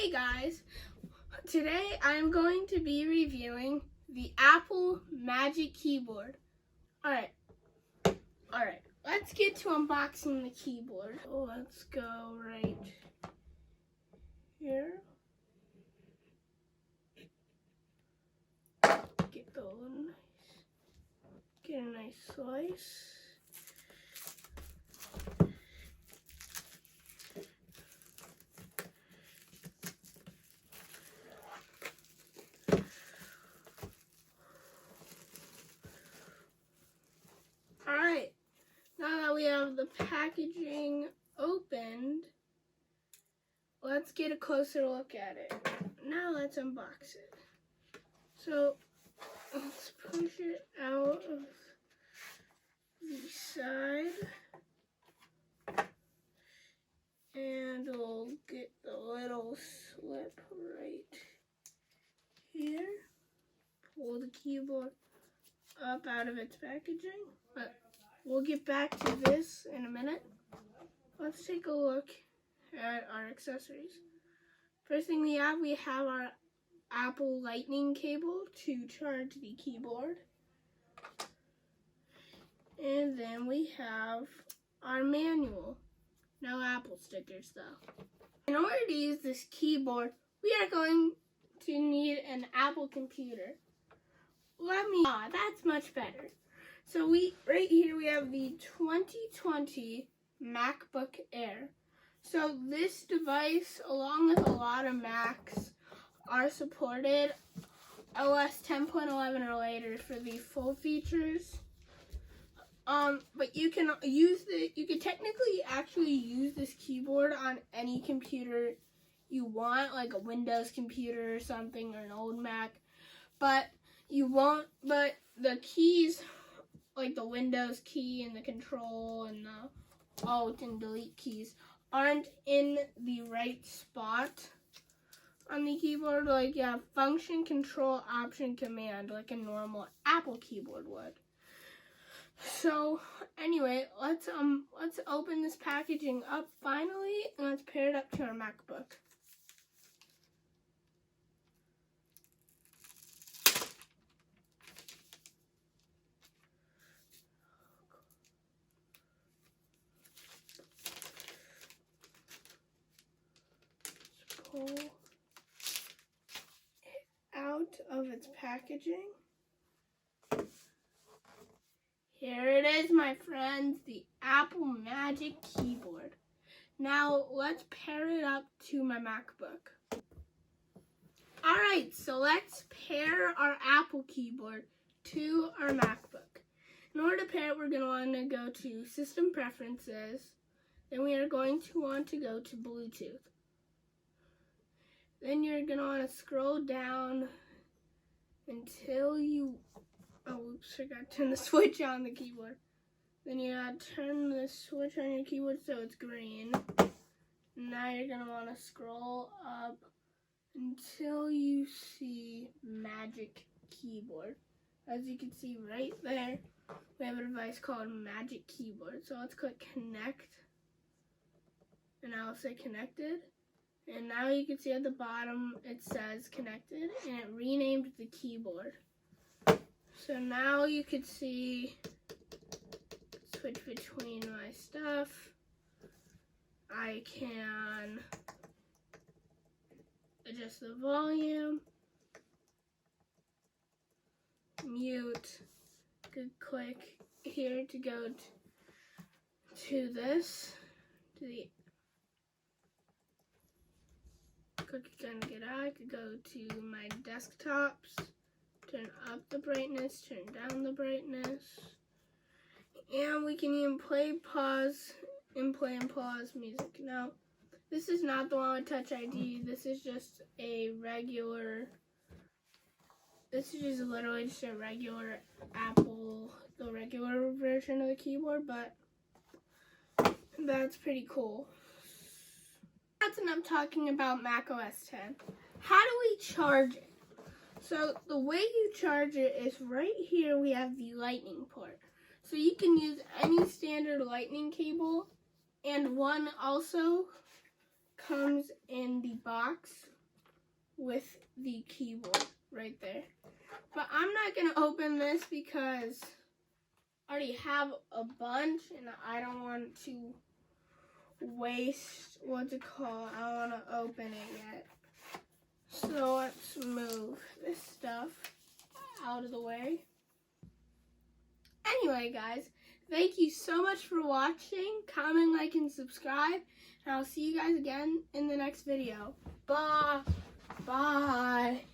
Hey guys, today I'm going to be reviewing the Apple Magic Keyboard. Alright, let's get to unboxing the keyboard. Let's go right here. Get a nice slice. Alright, now that we have the packaging opened, let's get a closer look at it. Now let's unbox it. So let's push it out of the side. And we'll get the little slip right here. Pull the keyboard up out of its packaging. But we'll get back to this in a minute. Let's take a look at our accessories. First thing we have our Apple Lightning cable to charge the keyboard. And then we have our manual. No Apple stickers though. In order to use this keyboard, we are going to need an Apple computer. That's much better. So right here we have the 2020 MacBook Air. So this device, along with a lot of Macs, are supported OS 10.11 or later for the full features. But you can technically actually use this keyboard on any computer you want, like a Windows computer or something, or an old Mac. But the keys, like the Windows key and the control and the Alt and Delete keys, aren't in the right spot on the keyboard. Like you have Function, Control, Option, Command, like a normal Apple keyboard would. So anyway, let's open this packaging up finally, and let's pair it up to our MacBook. Let's pull it out of its packaging. Here it is, my friends, the Apple Magic Keyboard. Now, let's pair it up to my MacBook. Alright, so let's pair our Apple keyboard to our MacBook. In order to pair it, we're going to want to go to System Preferences. Then we are going to want to go to Bluetooth. Then you're going to want to scroll down until you... Oh, oops, forgot to turn the switch on the keyboard. Then you gotta turn the switch on your keyboard so it's green. Now you're gonna wanna scroll up until you see Magic Keyboard. As you can see right there, we have a device called Magic Keyboard. So let's click Connect. And I'll say Connected. And now you can see at the bottom it says Connected, and it renamed the keyboard. So now you could see, switch between my stuff. I can adjust the volume, mute, could click here to go to this, to the, click again to get out. I could go to my desktops. Turn up the brightness, turn down the brightness. And we can even play, pause, and play and pause music. Now, this is not the one with Touch ID. This is just a regular, this is just literally just a regular Apple, the regular version of the keyboard, but that's pretty cool. That's enough talking about macOS 10. How do we charge it? So the way you charge it is right here. We have the lightning port. So you can use any standard lightning cable, and one also comes in the box with the keyboard right there. But I'm not going to open this because I already have a bunch and I don't want to waste, I don't want to open it yet. So let's move this stuff out of the way. Anyway, guys, thank you so much for watching. Comment, like, and subscribe. And I'll see you guys again in the next video. Bye. Bye.